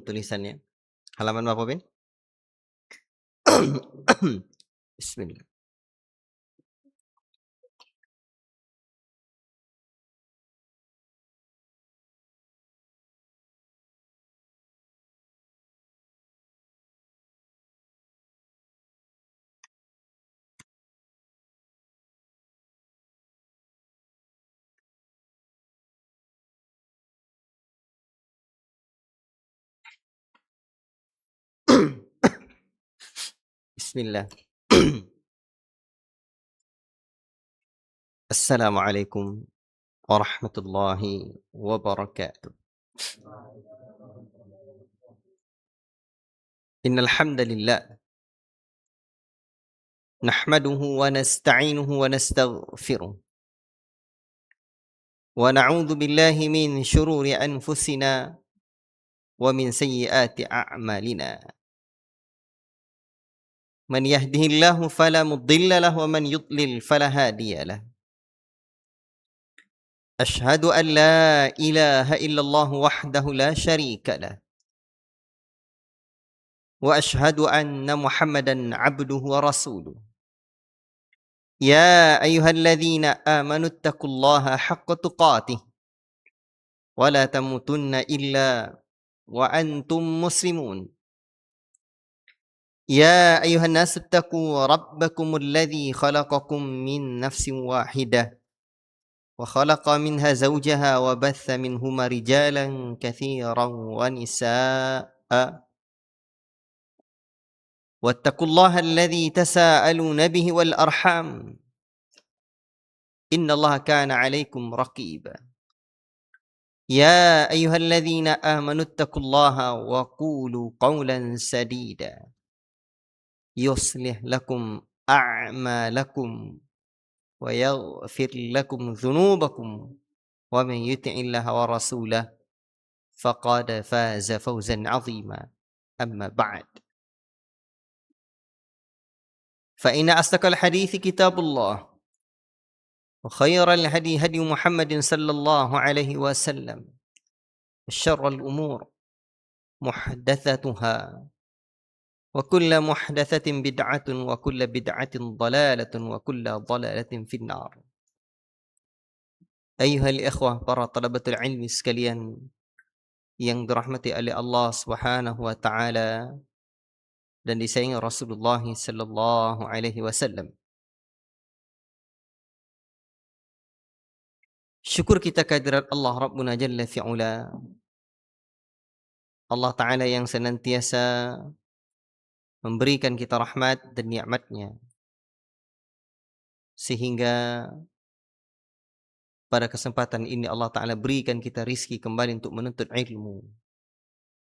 tulisannya. Halaman berapa, Ben? Bismillah. Bismillah. Assalamualaikum warahmatullahi wabarakatuh. Innal hamdalillah nahmaduhu wa nasta'inuhu wa nastaghfiruh wa na'udzu billahi min syururi anfusina wa min sayyiati a'malina. Man yahdihillahu fala mudilla lahu wa man yudlil fala hadiya lahu. Asyhadu an la ilaha illallah wahdahu la syarika lah. Wa asyhadu anna Muhammadan abduhu wa rasuluh. Ya ayyuhalladzina amanu taqullaha haqqa tuqatih wa la tamutunna illa wa antum muslimun. Ya ayyuhan nasu taqu rabbakumul ladzi khalaqakum min nafsin wahidah wa khalaqa minha zawjaha wa batha minhuma rijalan katsiran wa nisaa'a. Wattaqullaha alladzi tasaaluna bihi wal arham. Innallaha kana 'alaikum raqiba. Ya ayyuhalladzina amanu taqullaha wa qulu qawlan sadida. Yuslih lakum a'malakum wa yaghfir lakum dhunubakum wa man yuti'illaha wa rasulahu faqad faza fawzan 'azima. Amma ba'd. Fa inna asdaqal hadithi kitabullah wa khairal hadi hadi Muhammadin sallallahu alaihi wasallam. Syarrul umur muhdatsatuha wa kullu muhdatsatin bid'atun wa kullu bid'atin dhalalatun wa kullu dhalalatin finnar. Ayyuhal ikhwah, para talabatul ilmi sekalian yang dirahmati oleh Allah Subhanahu wa taala dan disayangi Rasulullah sallallahu alaihi wasallam. Syukur kita kehadirat Allah Rabbuna Jalla fi'ula. Allah Ta'ala yang senantiasa memberikan kita rahmat dan nikmat-Nya, sehingga pada kesempatan ini Allah Ta'ala berikan kita rizki kembali untuk menuntut ilmu.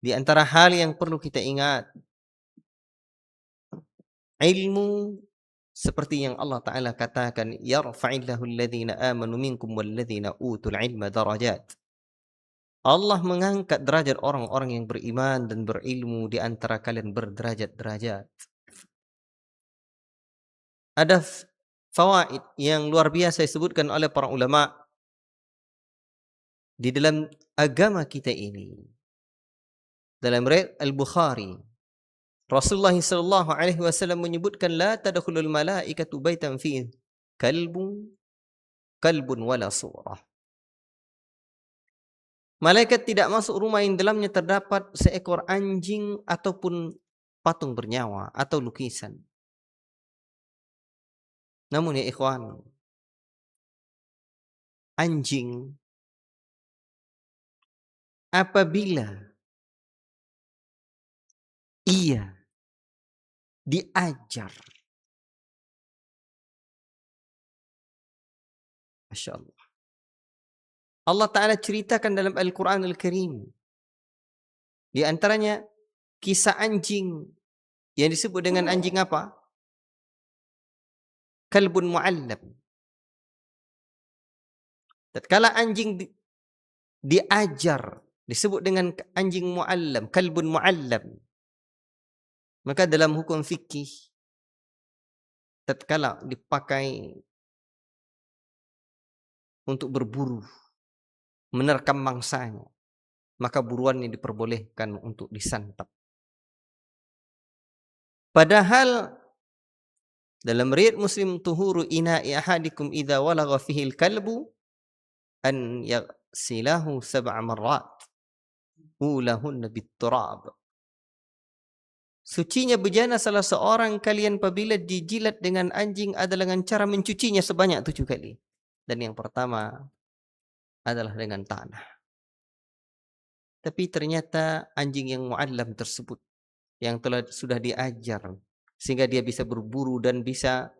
Di antara hal yang perlu kita ingat, ilmu seperti yang Allah Ta'ala katakan, yarfa'illahu alladhina amanu minkum walladhina utul ilma darajat. Allah mengangkat derajat orang-orang yang beriman dan berilmu di antara kalian berderajat-derajat. Ada fawaid yang luar biasa disebutkan oleh para ulama di dalam agama kita ini. Dalam riwayat Al-Bukhari, Rasulullah sallallahu alaihi wasallam menyebutkan, la tadkhulul malaikatu baitan fi kalbun wala surah. Malaikat tidak masuk rumah yang dalamnya terdapat seekor anjing ataupun patung bernyawa atau lukisan. Namun ya ikhwan, anjing apabila ia diajar, Masya Allah, Allah Ta'ala ceritakan dalam Al-Quran Al-Karim, di antaranya kisah anjing yang disebut dengan anjing apa? Kalbun mu'allam. Tatkala anjing diajar, disebut dengan anjing mu'allam, kalbun mu'allam. Maka dalam hukum fikih, tatkala dipakai untuk berburu, menerkam mangsanya, maka buruannya diperbolehkan untuk disantap. Padahal dalam riwayat Muslim, tuhuru ina'i ahadikum idza walagha fihi al-kalbu an yaghsilahu 7 marrat ulahunna bit-turab. Sucinya bejana salah seorang kalian apabila dijilat dengan anjing adalah dengan cara mencucinya sebanyak 7 kali. Dan yang pertama adalah dengan tanah. Tapi ternyata anjing yang mu'allam tersebut, yang sudah diajar sehingga dia bisa berburu dan bisa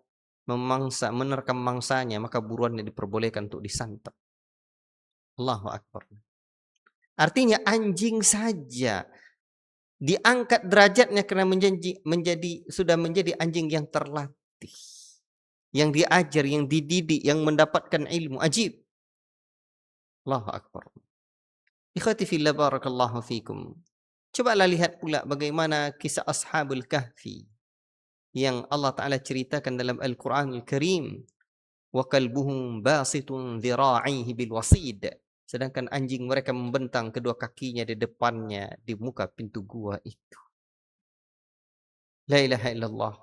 menerkam mangsanya, maka buruannya diperbolehkan untuk disantap. Allahu Akbar. Artinya anjing saja diangkat derajatnya karena sudah menjadi anjing yang terlatih, yang diajar, yang dididik, yang mendapatkan ilmu. Ajib. Allahu Akbar. Ikhwati fillah barakallahu fikum. Cobalah lihat pula bagaimana kisah Ashabul Kahfi yang Allah Ta'ala ceritakan dalam Al-Quranul Karim. Wa kalbuhum basitun dhira'ihi bil wasid. Sedangkan anjing mereka membentang kedua kakinya di depannya di muka pintu gua itu. La ilaha illallah.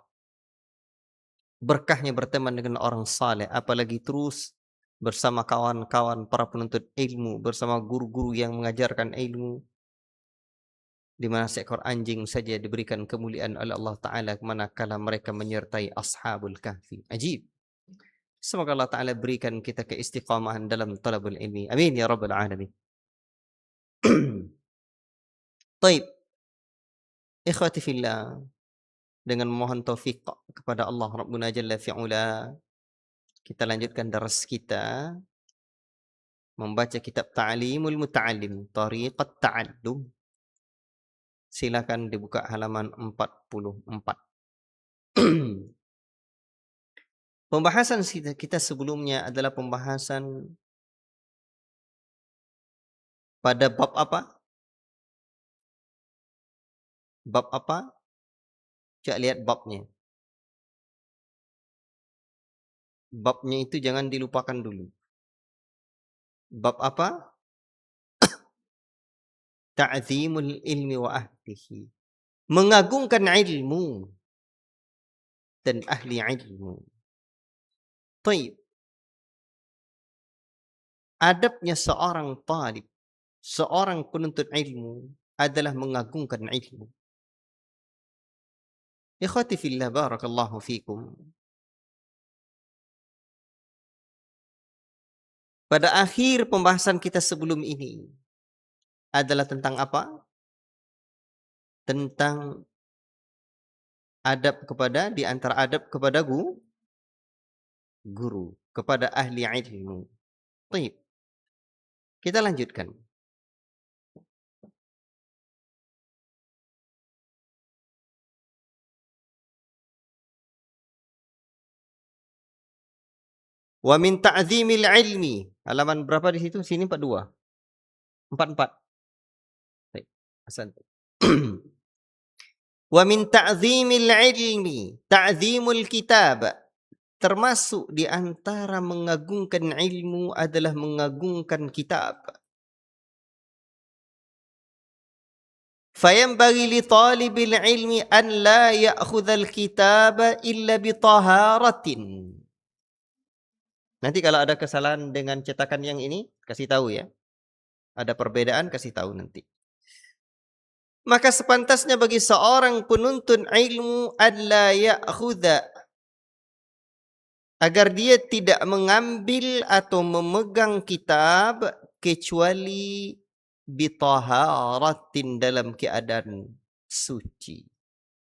Berkahnya berteman dengan orang saleh, apalagi terus bersama kawan-kawan para penuntut ilmu, bersama guru-guru yang mengajarkan ilmu, di mana seekor anjing saja diberikan kemuliaan oleh Allah Ta'ala manakala mereka menyertai Ashabul Kahfi. Ajib. Semoga Allah Ta'ala berikan kita keistiqamahan dalam talabul ilmi. Amin ya rabbal alamin. Taib. Ikhwati fillah, dengan mohon taufik kepada Allah Rabbuna Jalla fi'ula, kita lanjutkan dars kita membaca kitab Ta'limul Muta'allim, Tariqat Ta'allum. Silakan dibuka halaman 44. Pembahasan kita sebelumnya adalah pembahasan pada bab apa? Bab apa? Coba lihat babnya. Babnya itu jangan dilupakan dulu. Bab apa? Ta'zimul ilmi wa ahlihi. Mengagungkan ilmu dan ahli ilmu. Taib. Adabnya seorang talib, seorang penuntut ilmu adalah mengagungkan ilmu. Ikhwati fillah barakallahu fikum. Pada akhir pembahasan kita sebelum ini adalah tentang apa? Tentang adab kepada, di antara adab kepada guru, kepada ahli ilmu. Baik. Kita lanjutkan. Wa min ta'zimil ilmi. Halaman berapa di situ? Sini 42. 44. Baik. Hasan. Wa min ta'zimil ilmi, ta'zimul kitab. Termasuk di antara mengagungkan ilmu adalah mengagungkan kitab. Fayanbaghi li talibil ilmi an la ya'khudhal kitaba illa bi taharatin. Nanti kalau ada kesalahan dengan cetakan yang ini, kasih tahu ya. Ada perbedaan, kasih tahu nanti. Maka sepantasnya bagi seorang penuntut ilmu an la ya'khudha, agar dia tidak mengambil atau memegang kitab kecuali bitaharatin, dalam keadaan suci.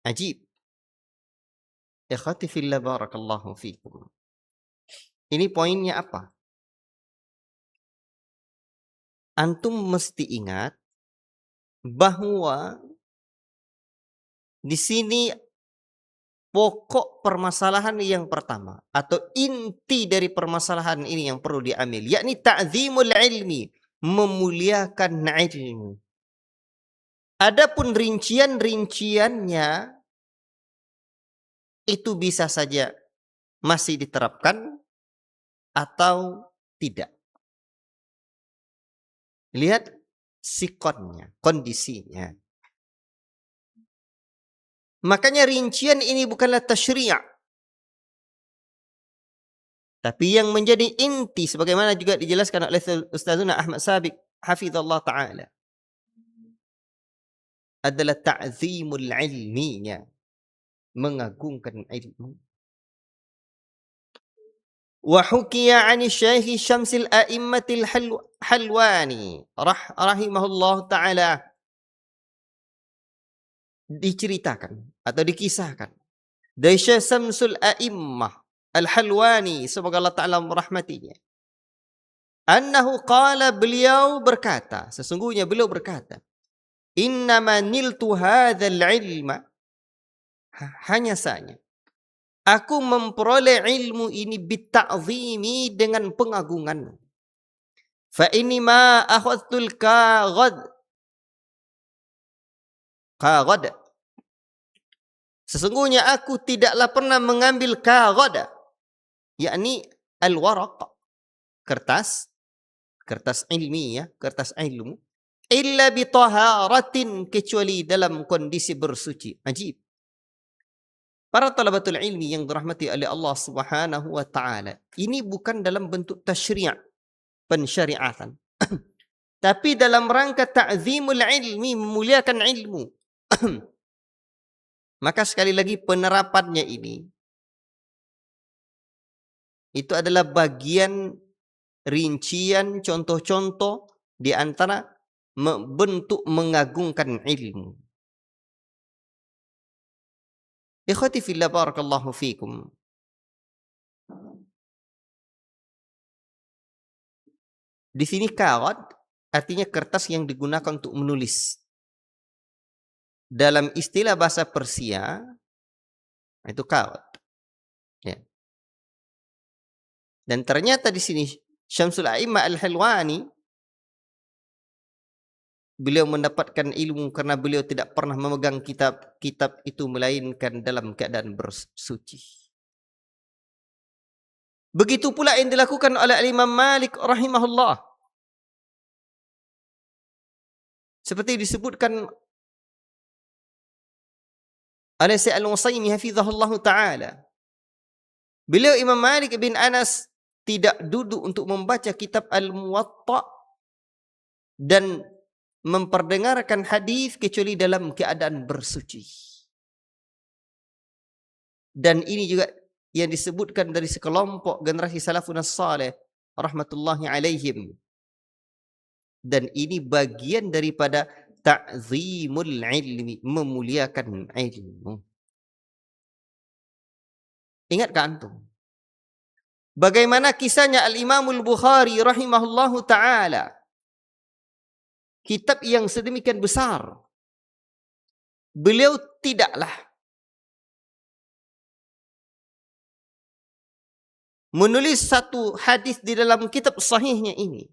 Ajib. Ikhwati fillah barakallahu fikum. Ini poinnya apa? Antum mesti ingat bahwa di sini pokok permasalahan yang pertama atau inti dari permasalahan ini yang perlu diambil, yakni ta'zimul ilmi, memuliakan ilmu. Adapun rincian-rinciannya itu bisa saja masih diterapkan atau tidak. Lihat sikonnya, kondisinya. Makanya rincian ini bukanlah tasyri', tapi yang menjadi inti sebagaimana juga dijelaskan oleh Ustazuna Ahmad Sabiq hafizallahu taala adalah ta'zimul ilminya, mengagungkan ilmu. Wa hukiya 'ani Syekh Syamsil A'immatil Halwani rahimahullah taala, diceritakan atau dikisahkan dari Syekh Syamsul A'immah Al-Halwani, semoga Allah taala merahmatinya, annahu qala, beliau berkata, sesungguhnya beliau berkata, innama niltu hadzal ilma, hanya saja aku memperoleh ilmu ini bita'zimi, dengan pengagungan. Fa inni ma akhadtul qaghad, sesungguhnya aku tidaklah pernah mengambil qaghad, yakni al-waraq, kertas ilmiah, kertas ilmu, illa bi taharatin, kecuali dalam kondisi bersuci. Ajib. Para talabatul ilmi yang dirahmati oleh Allah Subhanahu wa taala, ini bukan dalam bentuk tasyri', pensyariatan, tapi dalam rangka ta'zimul ilmi, memuliakan ilmu. Maka sekali lagi penerapannya ini itu adalah bagian rincian contoh-contoh di antara bentuk mengagungkan ilmu. Ikhwati fillah, barakallahu fikum. Di sini qaghad artinya kertas yang digunakan untuk menulis. Dalam istilah bahasa Persia itu qaghad. Ya. Dan ternyata di sini Syamsul A'immah Al-Halwani, beliau mendapatkan ilmu karena beliau tidak pernah memegang kitab itu melainkan dalam keadaan bersuci. Begitu pula yang dilakukan oleh Imam Malik rahimahullah. Seperti disebutkan oleh Syekh Al-Utsaimin hafizahullah taala. Beliau Imam Malik bin Anas tidak duduk untuk membaca kitab Al-Muwatta dan memperdengarkan hadis kecuali dalam keadaan bersuci. Dan ini juga yang disebutkan dari sekelompok generasi salafun salih rahmatullahi alaihim. Dan ini bagian daripada ta'zimul ilmi, memuliakan ilmu. Ingatkah antum bagaimana kisahnya Al-Imamul Bukhari rahimahullahu taala, kitab yang sedemikian besar, beliau tidaklah menulis satu hadis di dalam kitab sahihnya ini,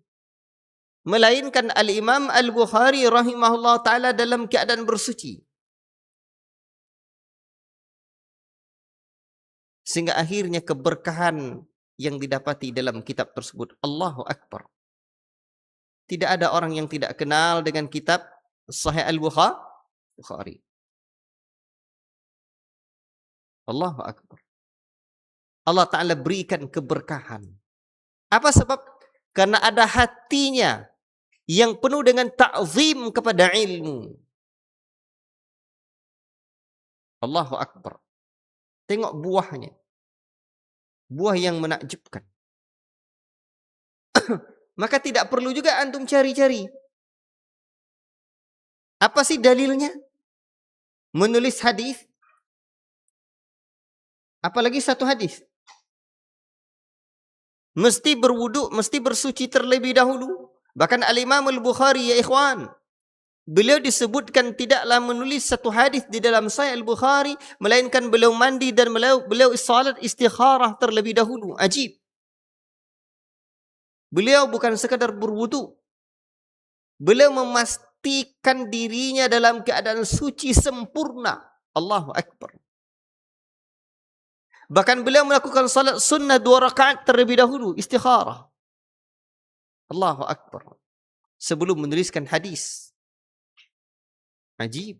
melainkan Al-Imam Al-Bukhari rahimahullah ta'ala dalam keadaan bersuci. Sehingga akhirnya keberkahan yang didapati dalam kitab tersebut. Allahu Akbar. Tidak ada orang yang tidak kenal dengan kitab Sahih Al-Bukhari. Allahu Akbar. Allah Ta'ala berikan keberkahan. Apa sebab? Karena ada hatinya yang penuh dengan ta'zim kepada ilmu. Allahu Akbar. Tengok buahnya. Buah yang menakjubkan. Maka tidak perlu juga antum cari-cari. Apa sih dalilnya? Menulis hadis. Apalagi satu hadis. Mesti berwudu, mesti bersuci terlebih dahulu. Bahkan Al-Imam Al-Bukhari, ya ikhwan, beliau disebutkan tidaklah menulis satu hadis di dalam Sahih Al-Bukhari, melainkan beliau mandi dan beliau salat istikharah terlebih dahulu. Ajib. Beliau bukan sekadar berwudu. Beliau memastikan dirinya dalam keadaan suci sempurna. Allahu Akbar. Bahkan beliau melakukan salat sunnah 2 rakaat terlebih dahulu, istikharah. Allahu Akbar. sebelum menuliskan hadis. Ajib.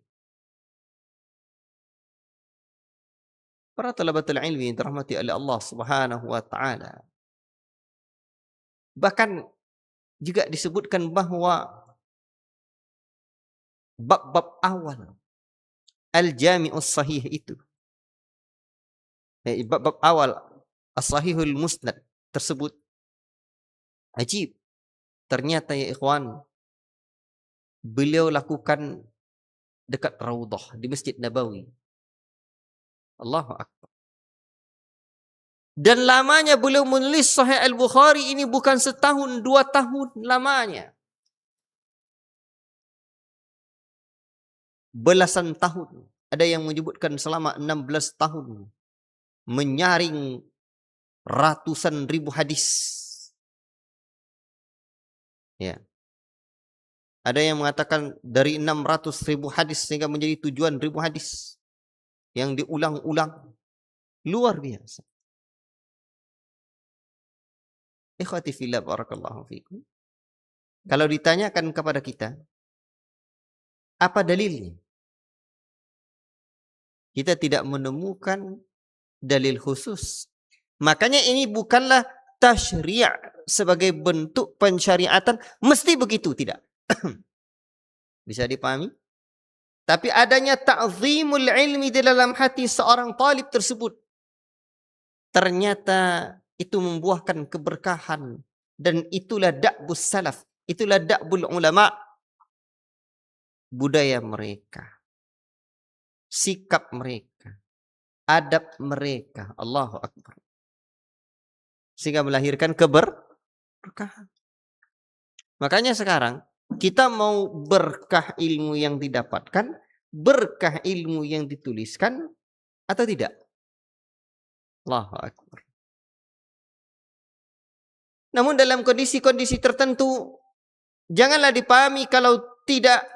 Para talabatul ilmi yang dirahmati oleh Allah Subhanahu wa taala. Bahkan juga disebutkan bahwa bab-bab awal Al-Jami'us Sahih itu, bab-bab awal As-Sahihul Musnad tersebut, ajib. Ternyata ya ikhwan, beliau lakukan dekat Raudhah di Masjid Nabawi. Allahu Akbar. Dan lamanya beliau menulis Sahih Al-Bukhari ini bukan setahun, 2 tahun lamanya. Belasan tahun. Ada yang menyebutkan selama 16 tahun. Menyaring ratusan ribu hadis. Ya. Ada yang mengatakan dari 600.000 hadis sehingga menjadi tujuan ribu hadis. Yang diulang-ulang. Luar biasa. Ikhwati fillah barakallahu fikum. Kalau ditanyakan kepada kita, apa dalilnya? Kita tidak menemukan dalil khusus. Makanya ini bukanlah tasyri' sebagai bentuk pensyariatan mesti begitu, tidak. Bisa dipahami? Tapi adanya ta'zimul ilmi di dalam hati seorang talib tersebut, ternyata itu membuahkan keberkahan. Dan itulah da'bus salaf, itulah da'bul ulama, budaya mereka, sikap mereka, adab mereka. Allahu Akbar. Sehingga melahirkan keberkahan. Makanya sekarang kita mau berkah ilmu yang didapatkan, berkah ilmu yang dituliskan, atau tidak? Allahu Akbar. Namun dalam kondisi-kondisi tertentu, janganlah dipahami kalau tidak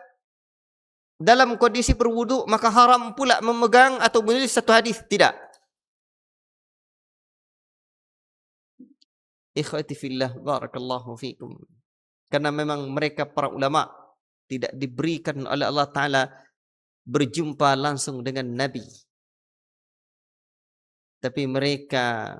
dalam kondisi berwudu maka haram pula memegang atau menulis satu hadis. Tidak. Ikhwati fillah barakallahu fikum. Karena memang mereka para ulama tidak diberikan oleh Allah Ta'ala berjumpa langsung dengan Nabi. Tapi mereka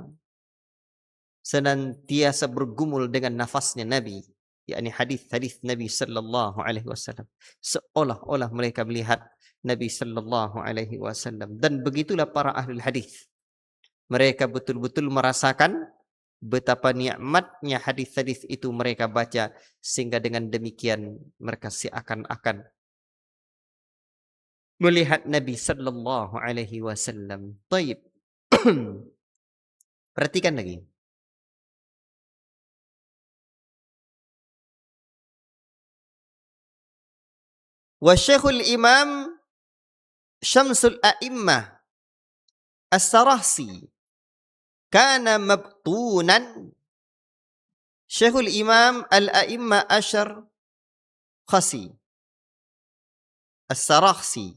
senantiasa bergumul dengan nafasnya Nabi, yakni hadis-hadis Nabi sallallahu alaihi wasallam, seolah-olah mereka melihat Nabi sallallahu alaihi wasallam. Dan begitulah para ahli hadis, mereka betul-betul merasakan betapa nikmatnya hadis-hadis itu mereka baca, sehingga dengan demikian mereka seakan-akan melihat Nabi sallallahu alaihi wasallam. Baik. Perhatikan lagi. Wa Syekhul Imam Syamsul A'immah As-Sarahsi kana mabtunan. Syekhul Imam Al-A'immah Asyar Khasi As-Sarahsi,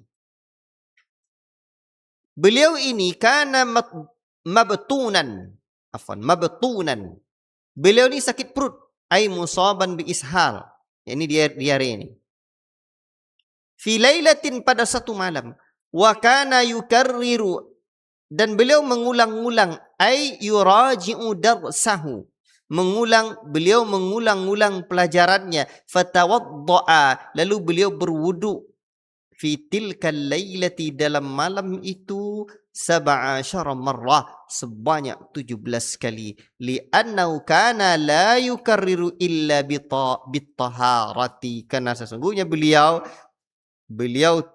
beliau ini kana mabtunan. Mabtunan. Beliau ini sakit perut, ai musaban bi ishal. Ini diare ini. Fi lailatin, pada satu malam, wa kana yukarriru, dan beliau mengulang-ulang, ai yuraji'u darsahu, beliau mengulang-ulang pelajarannya, fatawadda'a, lalu beliau berwudu, fi tilkal lailati, dalam malam itu, 17 marrah, sebanyak 17 kali, li'annahu kana la yukarriru illa bitaharati, karena sesungguhnya beliau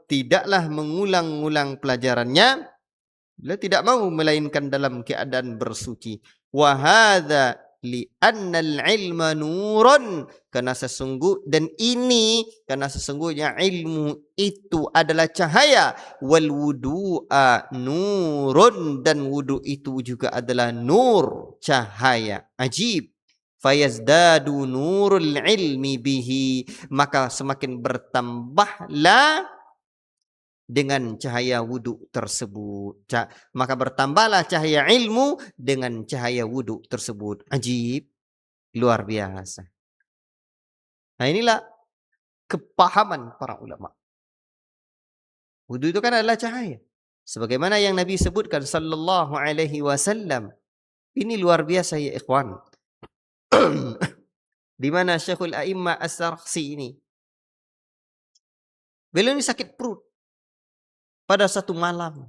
tidaklah mengulang-ulang pelajarannya, beliau tidak mau melainkan dalam keadaan bersuci. Wa hadza li'anna al-ilma nurun, karena sesungguhnya ilmu itu adalah cahaya, wal wudu'a nurun, dan wudu itu juga adalah nur, cahaya. Ajib. Fayazdadu nurul ilmi bihi, maka semakin bertambahlah dengan cahaya wudu tersebut. Maka bertambahlah cahaya ilmu dengan cahaya wudu tersebut. Ajib, luar biasa. Nah, inilah kepahaman para ulama. Wudu itu kan adalah cahaya. Sebagaimana yang Nabi sebutkan sallallahu alaihi wasallam. Ini luar biasa ya ikhwan. Di mana Syekhul A'immah As-Sarakhsi ini. Beliau ini sakit perut pada satu malam.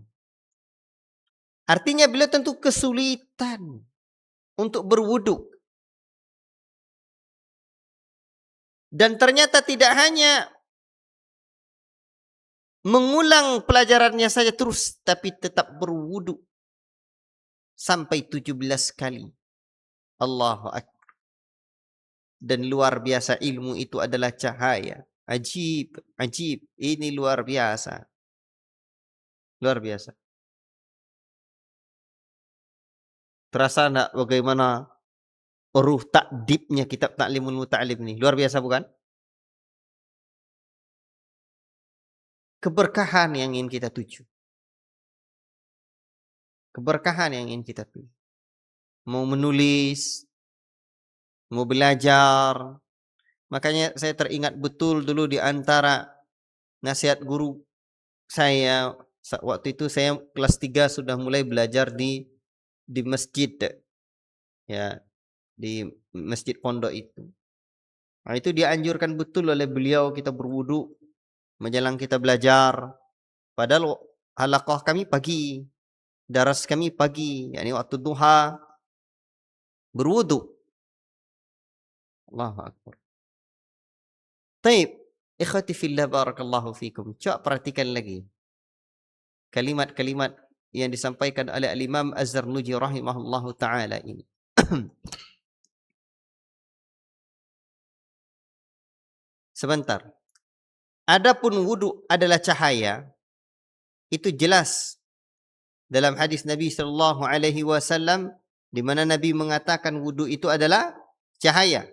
Artinya beliau tentu kesulitan untuk berwudu. Dan ternyata tidak hanya mengulang pelajarannya saja terus, tapi tetap berwudu sampai 17 kali. Allahu Akbar. Dan luar biasa ilmu itu adalah cahaya. Ajib, ajib. Ini luar biasa. Luar biasa. Terasa enggak bagaimana ruh takdibnya kitab Ta'limul Muta'alim ini? Luar biasa bukan? Keberkahan yang ingin kita tuju. Keberkahan yang ingin kita tuju. Mau menulis, mau belajar. Makanya saya teringat betul dulu di antara nasihat guru saya. Waktu itu saya kelas 3 sudah mulai belajar di masjid. Ya, di masjid pondok itu. Nah, itu dianjurkan betul oleh beliau kita berwudu menjelang kita belajar. Padahal halaqah kami pagi, daras kami pagi, yakni waktu duha berwudu. Allahu Akbar. Taib, ikhwati fillah barakallahu fikum. Coba perhatikan lagi kalimat-kalimat yang disampaikan oleh Al-Imam Az-Zarnuji rahimahullahu taala ini. Sebentar. Adapun wudu adalah cahaya, itu jelas dalam hadis Nabi sallallahu alaihi wasallam di mana Nabi mengatakan wudu itu adalah cahaya.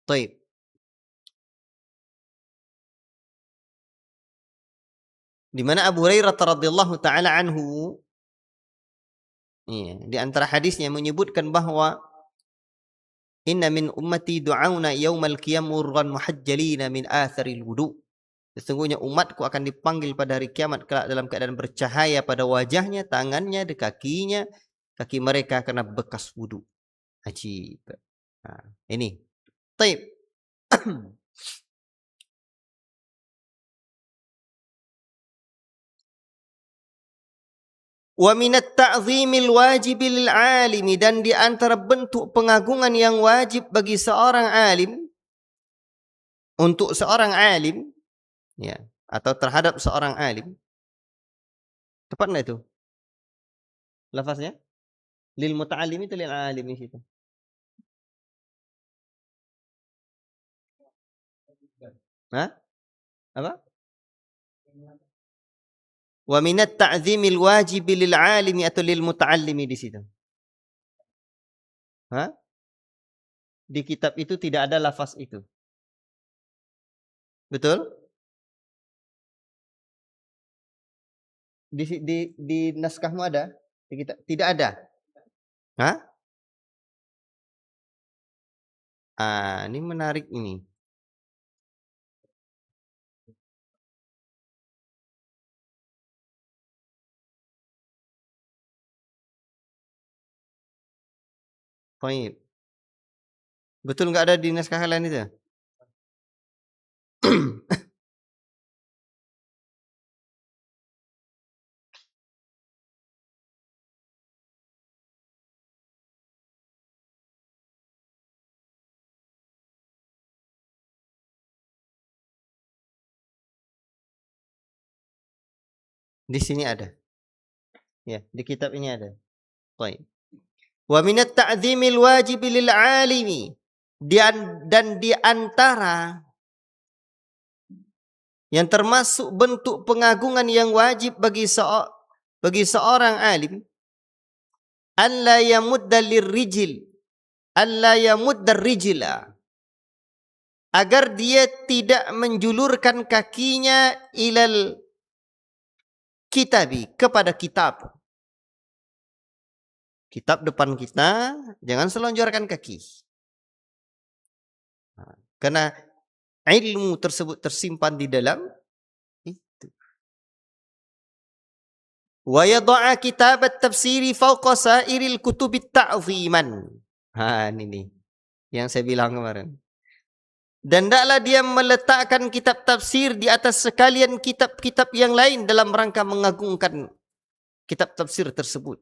Baik. Di mana Abu Hurairah radhiyallahu taala anhu di antara hadisnya menyebutkan bahwa inna min ummati du'auna yaumal qiyam murran muhajjalina min atharil wudu. Sesungguhnya umatku akan dipanggil pada hari kiamat kelak dalam keadaan bercahaya pada wajahnya, tangannya, di kakinya, kaki mereka karena bekas wudu. Ajib. Nah, ini. Taib. Wa minat ta'zimil wajibil lil alimi, dan di antara bentuk pengagungan yang wajib bagi seorang alim, untuk seorang alim, ya, atau terhadap seorang alim. Tepat enggak itu? Lafaznya? Lil muta'allim itu lil alim di situ. Hah? Apa? Wa minat ta'zimil wajibi lil alimi atau lil muta'allimi di situ. Hah? Di kitab itu tidak ada lafaz itu. Betul? Di naskahmu ada? Di kitab tidak ada. Hah? Ini menarik ini. Baik. Betul nggak ada di naskah lain itu? Di sini ada. Ya, di kitab ini ada. Baik. Wa minat ta'zimil wajibi lil alimi, dan di antara yang termasuk bentuk pengagungan yang wajib bagi seorang alim, alla yamudda lirrijil, alla yamudda rijla, agar dia tidak menjulurkan kakinya ilal kitabi, kepada kitab. Kitab depan kita, jangan selonjorkan kaki. Karena ilmu tersebut tersimpan di dalam itu. Wa yada'a kitab at-tafsiri fawqa sairil kutubit ta'ziman. Ini yang saya bilang kemarin. Dan hendaklah dia meletakkan kitab tafsir di atas sekalian kitab-kitab yang lain dalam rangka mengagungkan kitab tafsir tersebut.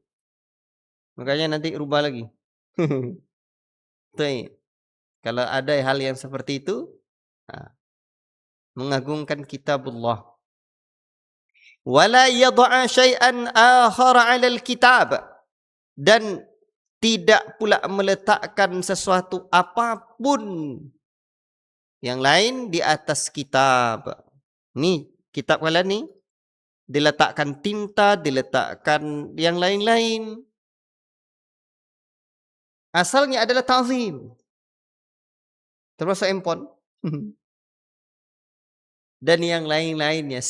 Makanya nanti rubah lagi. Kalau ada hal yang seperti itu, mengagungkan kitabullah. Wala yad'a syai'an akhara 'ala al-kitab, dan tidak pula meletakkan sesuatu apapun yang lain di atas kitab. Ni kitab kalian ni diletakkan tinta, diletakkan yang lain-lain. Asalnya adalah ta'zim. Termasuk handphone. Dan yang lain-lainnya.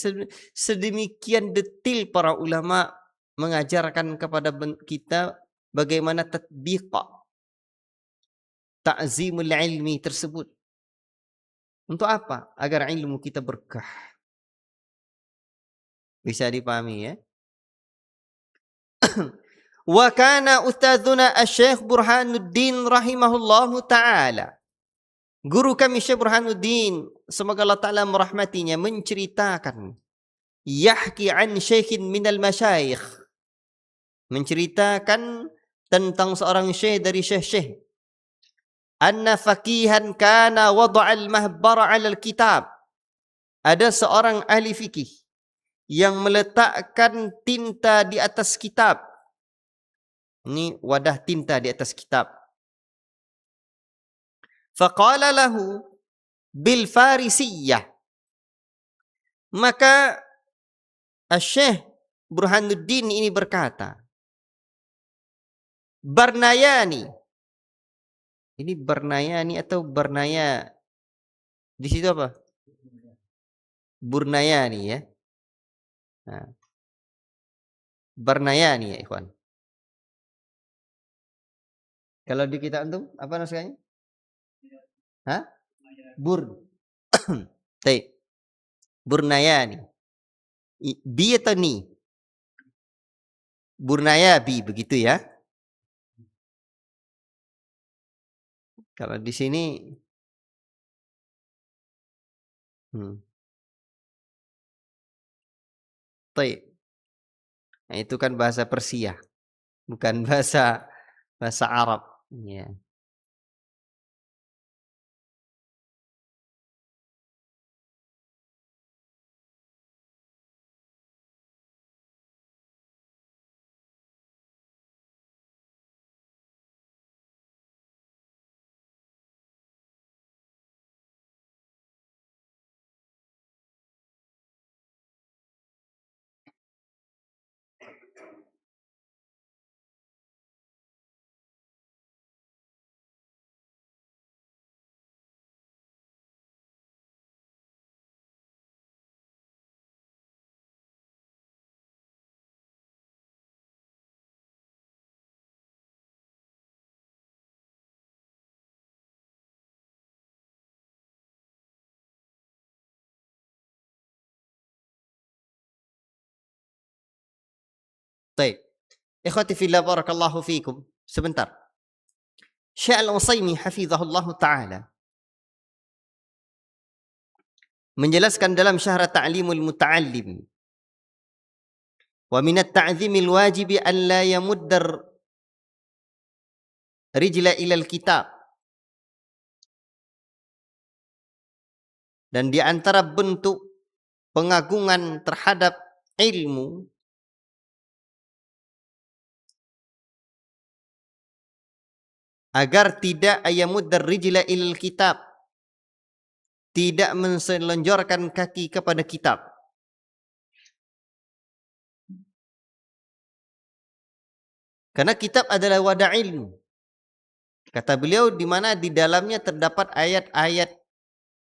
Sedemikian detil para ulama mengajarkan kepada kita bagaimana tatbiq ta'zimul ilmi tersebut. Untuk apa? Agar ilmu kita berkah. Bisa dipahami ya? Wa kana ustadzuna Asy-Syaikh Burhanuddin rahimahullahu taala. Guru kami Syekh Burhanuddin, semoga Allah taala merahmatinya, menceritakan, yahki an syekhin minal masyayikh, menceritakan tentang seorang syekh dari syekh-syekh, anna faqihan kana wada'al mahbara 'alal kitab. Ada seorang ahli fikih yang meletakkan tinta di atas kitab. Ini wadah tinta di atas kitab. Faqala lahu bil farisiyah. Maka Asy-Syaikh Burhanuddin ini berkata, Barnayani. Ini Barnayani atau Barnaya? Di situ apa? Burnayani ya. Nah. Barnayani ya ikhwan. Kalau di kita antum apa naskahnya? Hah? Baik. Burnayani. Bi atau ni? Burnayabi begitu ya. Kalau di sini Baik. Nah, itu kan bahasa Persia, bukan bahasa Arab. Ya. Baik. Ikhwati fillah barakallahu fikum. Sebentar. Syekh Al-Utsaimin hafizahullah taala menjelaskan dalam Syarah Ta'limul Muta'allim, wa min at-ta'zimil wajibi an la yamuddar rijla ilal kitab. Dan di antara bentuk pengagungan terhadap ilmu agar tidak ayamuddar rijla ilal kitab, tidak menselonjorkan kaki kepada kitab. Karena kitab adalah wadah ilmu. Kata beliau, di mana di dalamnya terdapat ayat-ayat,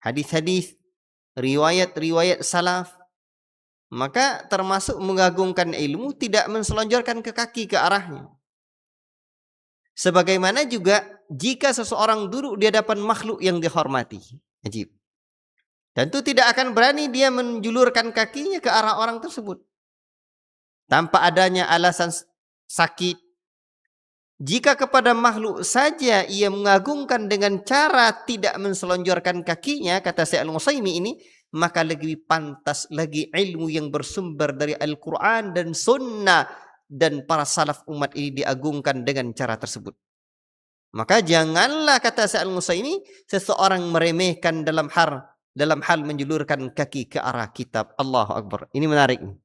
hadis-hadis, riwayat-riwayat salaf Maka termasuk mengagungkan ilmu tidak menselonjorkan ke kaki ke arahnya. Sebagaimana juga jika seseorang duduk di hadapan makhluk yang dihormati. Ajib. Tentu tidak akan berani dia menjulurkan kakinya ke arah orang tersebut. Tanpa adanya alasan sakit. Jika kepada makhluk saja ia mengagungkan dengan cara tidak menselonjorkan kakinya, kata Syekh Al-Utsaimin ini, maka lebih pantas lagi ilmu yang bersumber dari Al-Quran dan Sunnah dan para salaf umat ini diagungkan dengan cara tersebut. Maka janganlah, kata Syekh Al-Utsaimin, seseorang meremehkan dalam hal menjulurkan kaki ke arah kitab. Allahu Akbar. Ini menarik nih,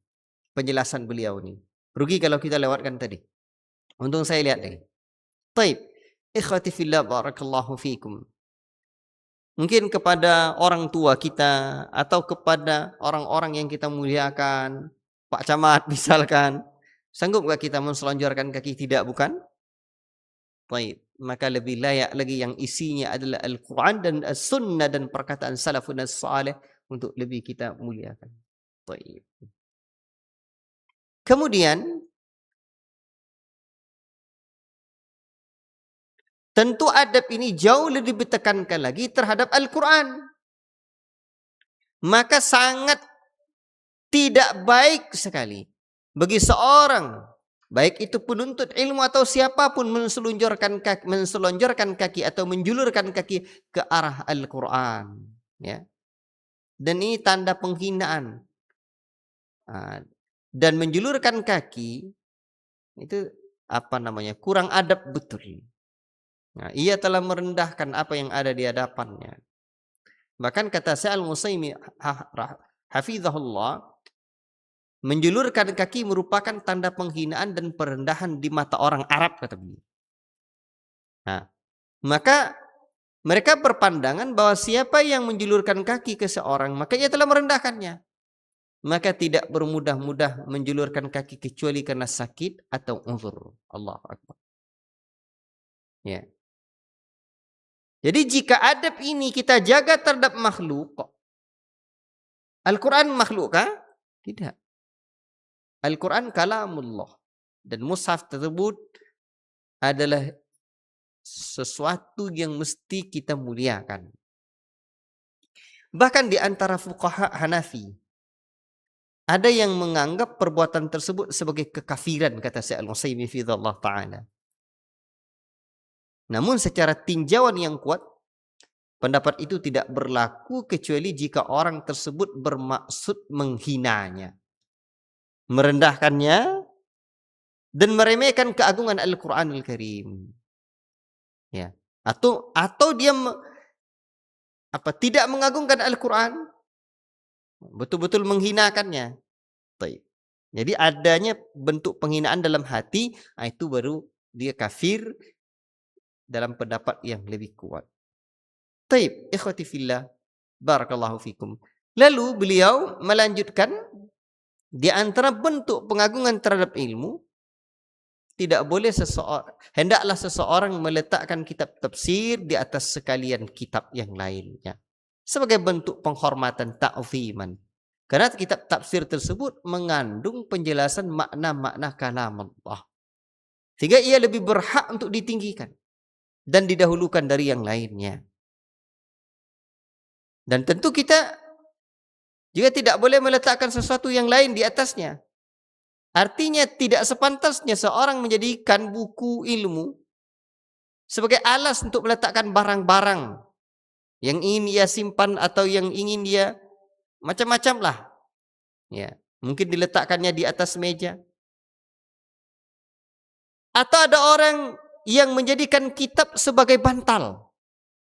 penjelasan beliau ini. Rugi kalau kita lewatkan tadi. Untung saya lihat lagi. Taib. Ikhwati fillah barakallahu fikum. Mungkin kepada orang tua kita atau kepada orang-orang yang kita muliakan, Pak Camat misalkan, sanggup gak kita menselonjorkan kaki? Tidak, bukan? Taib. Maka lebih layak lagi yang isinya adalah Al-Quran dan As-Sunnah dan perkataan salafun as-salih untuk lebih kita muliakan. Taib. Kemudian tentu adab ini jauh lebih ditekankan lagi terhadap Al-Quran. Maka sangat tidak baik sekali bagi seorang, baik itu penuntut ilmu atau siapapun, menselonjorkan kaki atau menjulurkan kaki ke arah Al-Quran. Ya. Dan ini tanda penghinaan. Dan menjulurkan kaki itu kurang adab betul. Nah, ia telah merendahkan apa yang ada di hadapannya. Bahkan kata Syekh Al-Utsaimin hafizahullah, menjulurkan kaki merupakan tanda penghinaan dan perendahan di mata orang Arab, kata beliau. Nah, maka mereka berpandangan bahwa siapa yang menjulurkan kaki ke seorang, maka ia telah merendahkannya. Maka tidak bermudah-mudah menjulurkan kaki kecuali karena sakit atau uzur. Allahu Akbar. Ya. Jadi jika adab ini kita jaga terhadap makhluk, Al-Quran makhluk kah? Tidak. Al-Quran kalamullah. Dan mushaf tersebut adalah sesuatu yang mesti kita muliakan. Bahkan di antara fuqaha Hanafi, ada yang menganggap perbuatan tersebut sebagai kekafiran, kata Syekh Al-Utsaimin fidhallah ta'ala. Namun secara tinjauan yang kuat, pendapat itu tidak berlaku kecuali jika orang tersebut bermaksud menghinanya, merendahkannya, dan meremehkan keagungan Al-Quranul Karim. Ya. Atau dia tidak mengagungkan Al-Quran, betul-betul menghinakannya. Jadi adanya bentuk penghinaan dalam hati, itu baru dia kafir dalam pendapat yang lebih kuat. Taib, ikhwati fillah, barakallahu fikum. Lalu beliau melanjutkan, di antara bentuk pengagungan terhadap ilmu, hendaklah seseorang meletakkan kitab tafsir di atas sekalian kitab yang lainnya sebagai bentuk penghormatan, ta'ziman. Karena kitab tafsir tersebut mengandung penjelasan makna-makna kalam Allah, sehingga ia lebih berhak untuk ditinggikan dan didahulukan dari yang lainnya. Dan tentu kita juga tidak boleh meletakkan sesuatu yang lain di atasnya. Artinya tidak sepantasnya seorang menjadikan buku ilmu sebagai alas untuk meletakkan barang-barang yang ingin ia simpan atau yang ingin dia macam-macam lah. Ya, mungkin diletakkannya di atas meja. Atau ada orang yang menjadikan kitab sebagai bantal.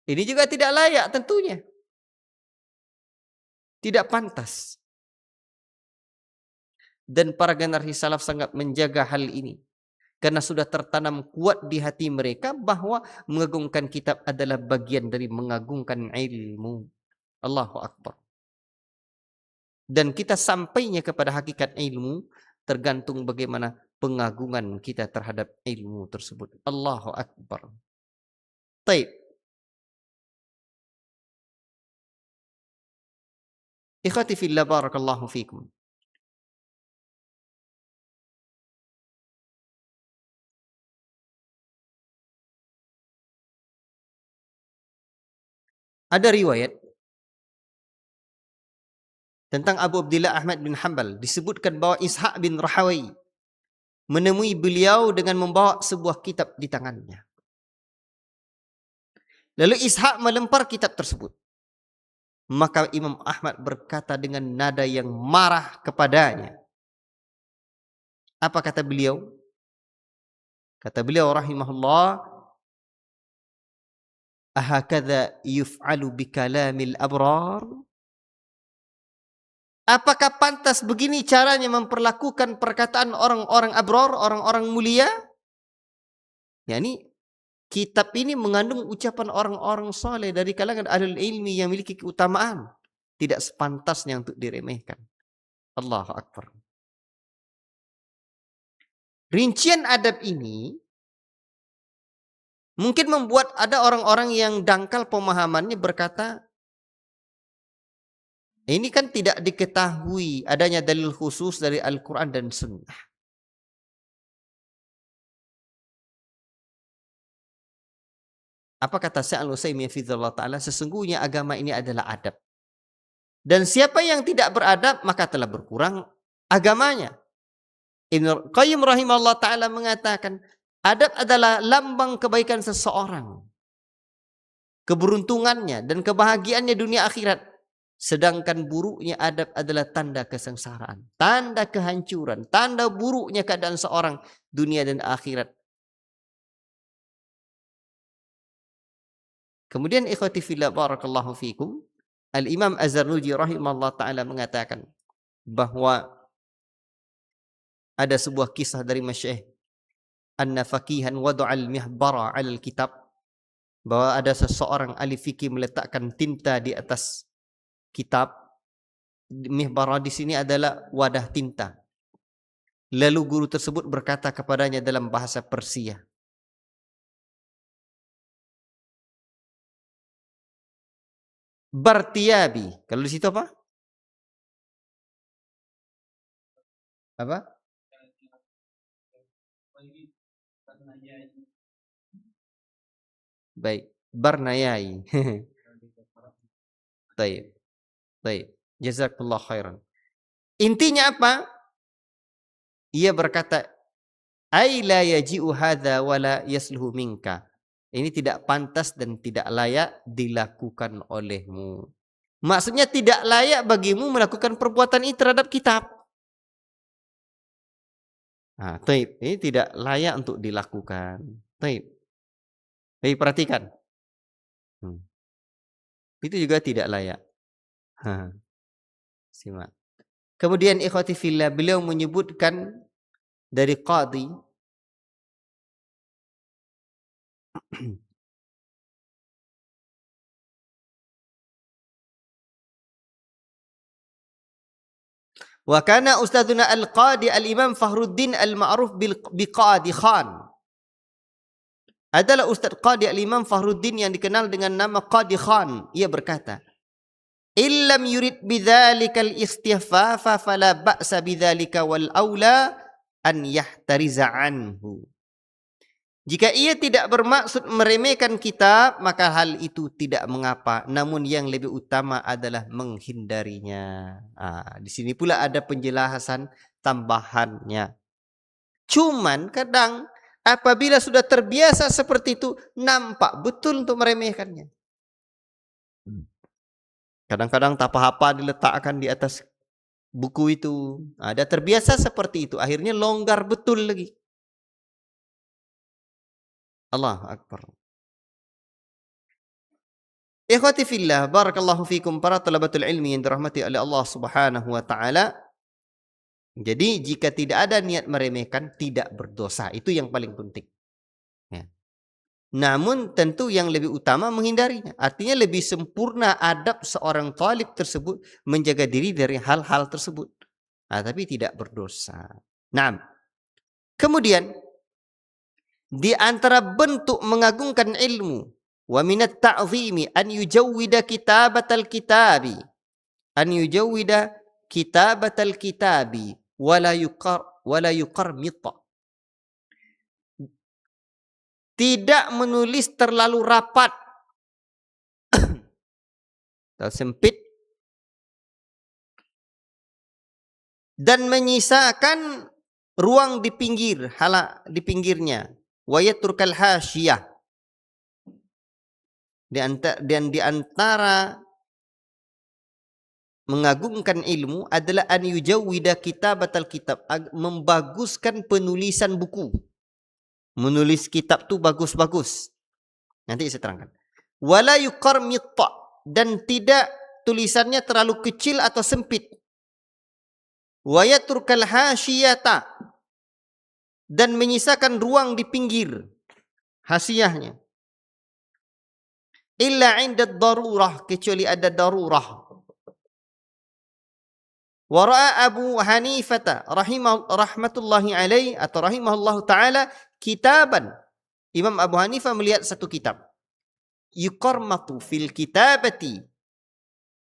Ini juga tidak layak tentunya. Tidak pantas. Dan para generasi salaf sangat menjaga hal ini. Karena sudah tertanam kuat di hati mereka bahwa mengagungkan kitab adalah bagian dari mengagungkan ilmu. Allahu Akbar. Dan kita sampainya kepada hakikat ilmu tergantung bagaimana pengagungan kita terhadap ilmu tersebut. Allahu Akbar. Taib. Ikhwati fillah barakallahu fikum. Ada riwayat tentang Abu Abdillah Ahmad bin Hanbal, disebutkan bahwa Ishaq bin Rahawai menemui beliau dengan membawa sebuah kitab di tangannya. Lalu Ishaq melempar kitab tersebut. Maka Imam Ahmad berkata dengan nada yang marah kepadanya. Apa kata beliau? Kata beliau rahimahullah, ahakadha yuf'alu bikalamil abrar? Apakah pantas begini caranya memperlakukan perkataan orang-orang abrar, orang-orang mulia? Yani kitab ini mengandung ucapan orang-orang soleh dari kalangan ahlul ilmi yang memiliki keutamaan. Tidak sepantasnya untuk diremehkan. Allahu Akbar. Rincian adab ini mungkin membuat ada orang-orang yang dangkal pemahamannya berkata, ini kan tidak diketahui adanya dalil khusus dari Al-Quran dan Sunnah. Apa kata Syekh Al-Utsaimin hafizahullah ta'ala? Sesungguhnya agama ini adalah adab. Dan siapa yang tidak beradab, maka telah berkurang agamanya. Ibnu Qayyim rahimahullah ta'ala mengatakan, adab adalah lambang kebaikan seseorang, keberuntungannya dan kebahagiaannya dunia akhirat. Sedangkan buruknya adab adalah tanda kesengsaraan, tanda kehancuran, tanda buruknya keadaan seorang dunia dan akhirat. Kemudian ikhwati fillah barakallahu fikum, Al-Imam Az-Zarnuji rahimahullah ta'ala mengatakan bahwa ada sebuah kisah dari Masyaikh anna faqihan wada'al mihbara 'alal kitab, bahwa ada seseorang ahli fikih meletakkan tinta di atas kitab. Mihbara di sini adalah wadah tinta. Lalu guru tersebut berkata kepadanya dalam bahasa Persia, Bartiabi. Kalau di situ apa? Apa? Baik, Barnayai. Baik. Baik. Jazakallah khairan. Intinya apa? Ia berkata, ai la yaji'u hadza wa la yasluhu minka. Ini tidak pantas dan tidak layak dilakukan olehmu. Maksudnya tidak layak bagimu melakukan perbuatan ini terhadap kitab. Nah, taib. Ini tidak layak untuk dilakukan. Taib. Baik, perhatikan. Itu juga tidak layak. Simak. Kemudian ikhwati fillah, beliau menyebutkan dari qadhi wa kana ustadzuna al-qadi al-imam Fakhruddin al-ma'ruf biqadi Khan. Adalah Ustaz Qadi al-Imam Fakhruddin yang dikenal dengan nama Qadi Khan. Ia berkata, illam yurid bidzalikal istighfafa fala ba'sa bidzalika wal aula an yahtariza anhu. Jika ia tidak bermaksud meremehkan kitab, maka hal itu tidak mengapa. Namun yang lebih utama adalah menghindarinya. Di sini pula ada penjelasan tambahannya. Cuman kadang apabila sudah terbiasa seperti itu, nampak betul untuk meremehkannya. Kadang-kadang tapa-hapa diletakkan di atas buku itu. Ada terbiasa seperti itu. Akhirnya longgar betul lagi. Allah Akbar. Ikhwati fillah, barakallahu fikum, para talabatul ilmi yang dirahmati oleh Allah subhanahu wa ta'ala. Jadi jika tidak ada niat meremehkan, tidak berdosa. Itu yang paling penting. Ya. Namun tentu yang lebih utama menghindarinya. Artinya lebih sempurna adab seorang talib tersebut menjaga diri dari hal-hal tersebut. Tapi tidak berdosa. Nah, kemudian di antara bentuk mengagungkan ilmu, wa minat ta'zimi an yujawwida kitabatal kitabi, an yujawwida kitabatal kitabi wala yuqarmita. Tidak menulis terlalu rapat atau sempit, dan menyisakan ruang di pinggir, di pinggirnya. Wa yatrukal hasyiyah, dan di antara mengagungkan ilmu adalah an yujawwida kitabatal kitab, membaguskan penulisan buku. Menulis kitab tu bagus-bagus. Nanti saya terangkan. Wala yuqarmita, dan tidak tulisannya terlalu kecil atau sempit. Wa yatrukal hasyiyata, dan menyisakan ruang di pinggir hasiyahnya. Illa 'inda darurah, kecuali ada darurah. Wara'a Abu Hanifah rahmatullahi alaih atau rahimahullahu taala kitaban. Imam Abu Hanifah melihat satu kitab. Yuqarmatu fil kitabati,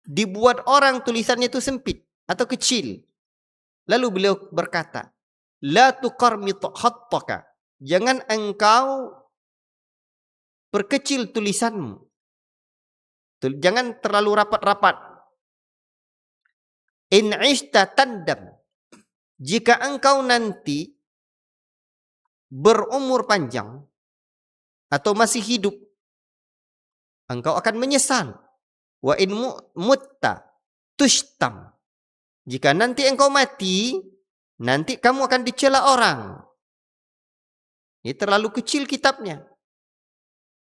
dibuat orang tulisannya itu sempit atau kecil. Lalu beliau berkata, la tuqarmit khattaka, jangan engkau perkecil tulisanmu. Jangan terlalu rapat-rapat. In ishta tandam, jika engkau nanti berumur panjang atau masih hidup, engkau akan menyesal. Wa in mutta tushtam, jika nanti engkau mati, nanti kamu akan dicela orang. Ini terlalu kecil kitabnya.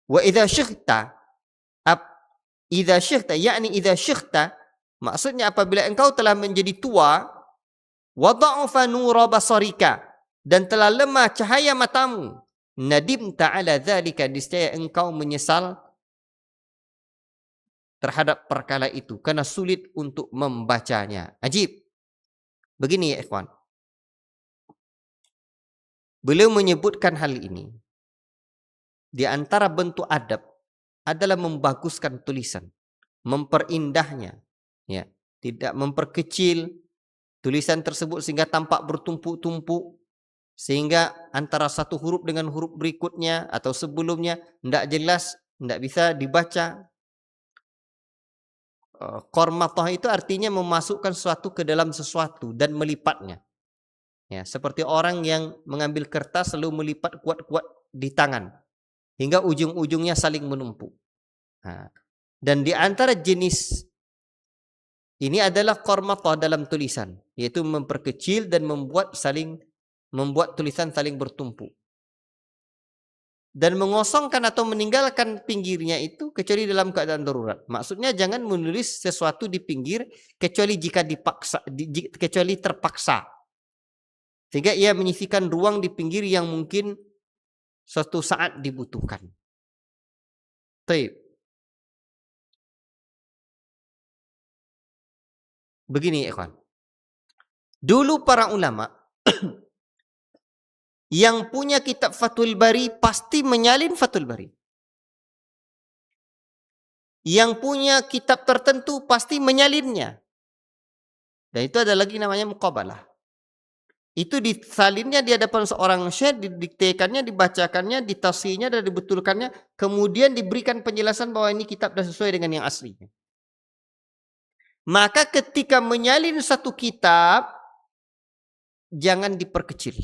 Wa idza syikhta, yakni idza syikhta, maksudnya apabila engkau telah menjadi tua, wa dha'afa nura basarika, dan telah lemah cahaya matamu, nadimta ala dzalika, niscaya engkau menyesal terhadap perkara itu karena sulit untuk membacanya. Ajib. Begini ya ikhwan. Beliau menyebutkan hal ini. Di antara bentuk adab adalah membaguskan tulisan, memperindahnya, ya, tidak memperkecil tulisan tersebut sehingga tampak bertumpuk-tumpuk, sehingga antara satu huruf dengan huruf berikutnya atau sebelumnya tidak jelas, tidak bisa dibaca. Qormatah itu artinya memasukkan sesuatu ke dalam sesuatu dan melipatnya. Ya, seperti orang yang mengambil kertas lalu melipat kuat-kuat di tangan hingga ujung-ujungnya saling menumpuk. Nah, dan di antara jenis ini adalah qormatah dalam tulisan, yaitu memperkecil dan membuat tulisan saling bertumpuk. Dan mengosongkan atau meninggalkan pinggirnya itu kecuali dalam keadaan darurat. Maksudnya jangan menulis sesuatu di pinggir kecuali jika kecuali terpaksa. Sehingga ia menyisikan ruang di pinggir yang mungkin suatu saat dibutuhkan. Baik. Begini ikhwan. Dulu para ulama yang punya kitab Fathul Bari pasti menyalin Fathul Bari. Yang punya kitab tertentu pasti menyalinnya. Dan itu ada lagi namanya muqabalah. Itu disalinnya di hadapan seorang syekh, didiktekannya, dibacakannya, ditafsirnya dan dibetulkannya, kemudian diberikan penjelasan bahwa ini kitab sudah sesuai dengan yang aslinya. Maka ketika menyalin satu kitab, jangan diperkecil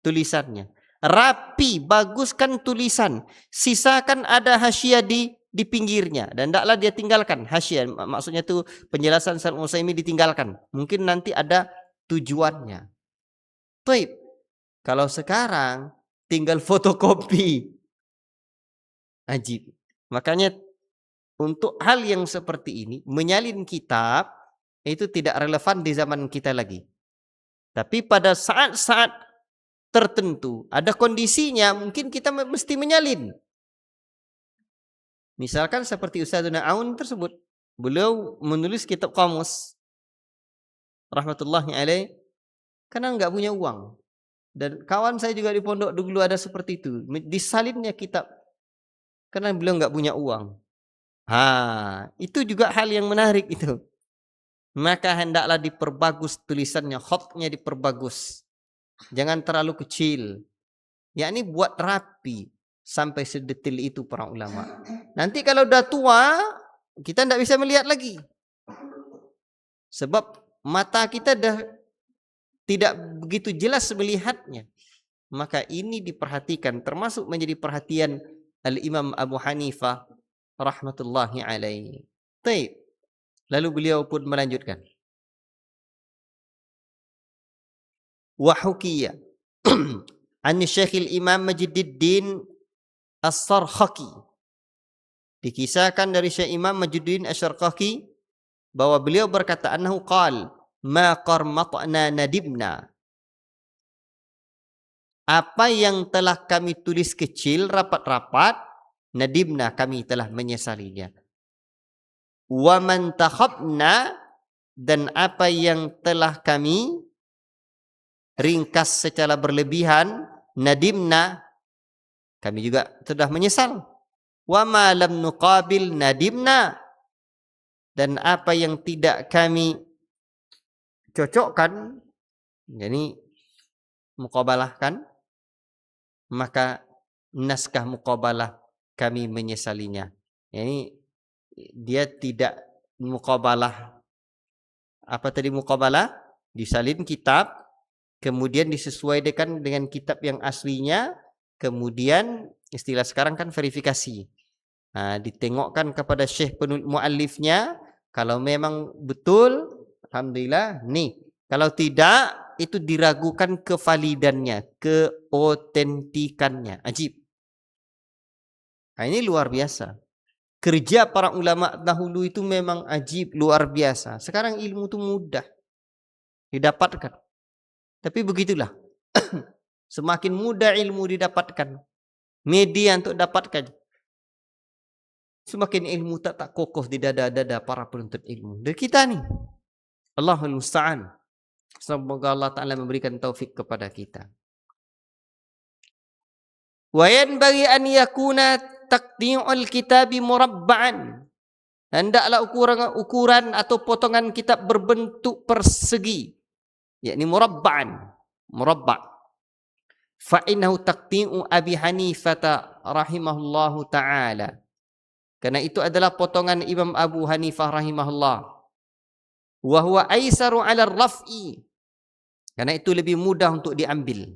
tulisannya. Rapi, baguskan tulisan. Sisakan ada hasyiah di pinggirnya. Dan tidaklah dia tinggalkan hasyiah. Maksudnya itu penjelasan Syekh Utsaimin ditinggalkan. Mungkin nanti ada tujuannya. Baik. Kalau sekarang tinggal fotokopi. Ajib. Makanya untuk hal yang seperti ini, menyalin kitab itu tidak relevan di zaman kita lagi. Tapi pada saat-saat tertentu, ada kondisinya, mungkin kita mesti menyalin. Misalkan seperti Ustadzuna Aun tersebut, beliau menulis kitab kamus, rahmatullahi alaih, karena nggak punya uang. Dan kawan saya juga di pondok dulu ada seperti itu, disalinnya kitab, karena beliau nggak punya uang. Itu juga hal yang menarik itu. Maka hendaklah diperbagus tulisannya, khatnya diperbagus. Jangan terlalu kecil. Yakni buat rapi sampai sedetil itu para ulama. Nanti kalau udah tua, kita tidak bisa melihat lagi. Sebab mata kita dah tidak begitu jelas melihatnya. Maka ini diperhatikan, termasuk menjadi perhatian Al-Imam Abu Hanifah rahmatullahi alaihi. Baik. Lalu beliau pun melanjutkan. Wa hukiya an Syekhil Imam Majduddin As-Sarkhaki. Dikisahkan dari Syekh Imam Majduddin As-Sarkhaki bahwa beliau berkata, annahu qal ma qarmatna nadibna. Apa yang telah kami tulis kecil rapat-rapat, nadibna, kami telah menyesalinya. Wa man takhabna, dan apa yang telah kami ringkas secara berlebihan, nadimna, kami juga sudah menyesal. Wa ma lam nuqabil nadimna, dan apa yang tidak kami cocokkan, jadi muqabalahkan, maka naskah muqabalah kami menyesalinya. Yani dia tidak muqabalah. Apa tadi muqabalah? Disalin kitab, kemudian disesuaikan dengan kitab yang aslinya, kemudian istilah sekarang kan verifikasi. Ditengokkan kepada syekh muallifnya, kalau memang betul, alhamdulillah, nih. Kalau tidak, itu diragukan kevalidannya, keotentikannya. Ajib. Ini luar biasa. Kerja para ulama dahulu itu memang ajib, luar biasa. Sekarang ilmu itu mudah didapatkan. Tapi begitulah. Semakin mudah ilmu didapatkan, media untuk dapatkan, semakin ilmu tak kokoh di dada-dada para penuntut ilmu. Dan kita nih, Allahul Musta'an. Semoga Allah Ta'ala memberikan taufik kepada kita. Wa yanbaghi an yakuna taqti'ul kitabi murabba'an. Hendaklah ukuran atau potongan kitab berbentuk persegi, yakni murabba'an, murabba'. Fa innahu taqti'u Abi Hanifah rahimahullahu ta'ala. Karena itu adalah potongan Imam Abu Hanifah rahimahullah. Wa huwa aisaru 'ala ar-raf'i. Karena itu lebih mudah untuk diambil.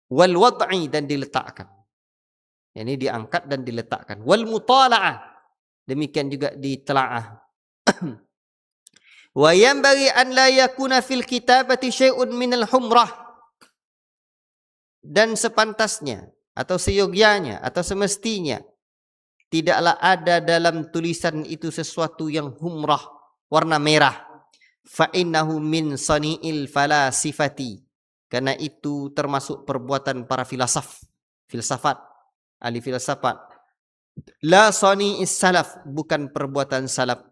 Wal wad'i, dan diletakkan. Ini diangkat dan diletakkan. Wal mutala'ah, demikian juga ditelaah. Wa yanbaghi an la yakuna fil kitabati syai'un minal humrah. Dan sepantasnya atau seyogyanya atau semestinya tidaklah ada dalam tulisan itu sesuatu yang humrah, warna merah. Fa innahu min sani'il falasifati. Karena itu termasuk perbuatan para filsafat, ahli filsafat. La sani'is salaf, bukan perbuatan salaf.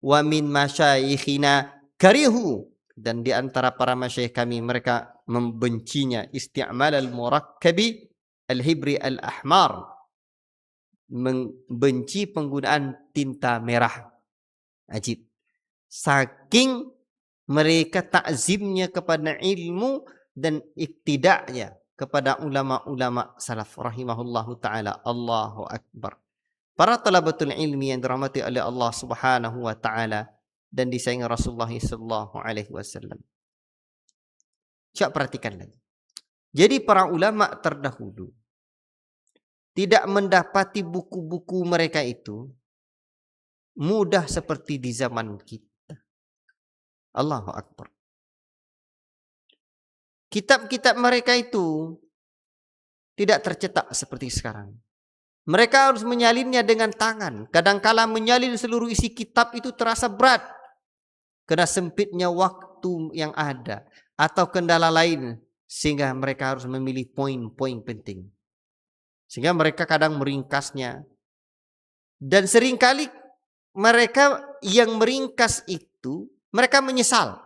Wa min masyayikhina karihu, dan di antara para masyayikh kami mereka membencinya. Isti'mal al-murakkabi al-hibri al-ahmar, membenci penggunaan tinta merah. Ajib. Saking mereka takzimnya kepada ilmu dan iktidaknya kepada ulama-ulama salaf rahimahullahu ta'ala. Allahu Akbar. Para talabatul ilmi yang dirahmati oleh Allah subhanahu wa ta'ala dan disayangi Rasulullah sallallahu alaihi wasallam. Coba perhatikan lagi. Jadi para ulama terdahulu tidak mendapati buku-buku mereka itu mudah seperti di zaman kita. Allahu Akbar. Kitab-kitab mereka itu tidak tercetak seperti sekarang. Mereka harus menyalinnya dengan tangan. Kadangkala menyalin seluruh isi kitab itu terasa berat, karena sempitnya waktu yang ada atau kendala lain, sehingga mereka harus memilih poin-poin penting. Sehingga mereka kadang meringkasnya. Dan seringkali mereka yang meringkas itu, mereka menyesal.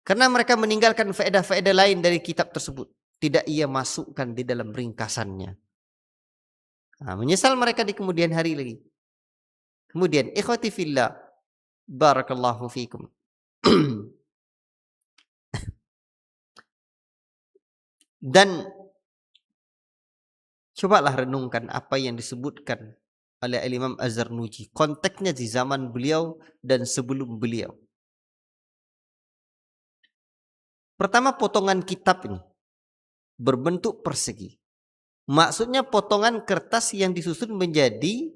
Karena mereka meninggalkan faedah-faedah lain dari kitab tersebut. Tidak ia masukkan di dalam ringkasannya. Menyesal mereka di kemudian hari lagi. Kemudian, ikhwati fillah, barakallahu fikum. Dan Cobalah renungkan apa yang disebutkan oleh Imam Az-Zarnuji. Konteksnya di zaman beliau dan sebelum beliau. Pertama, potongan kitab ini berbentuk persegi. Maksudnya potongan kertas yang disusun menjadi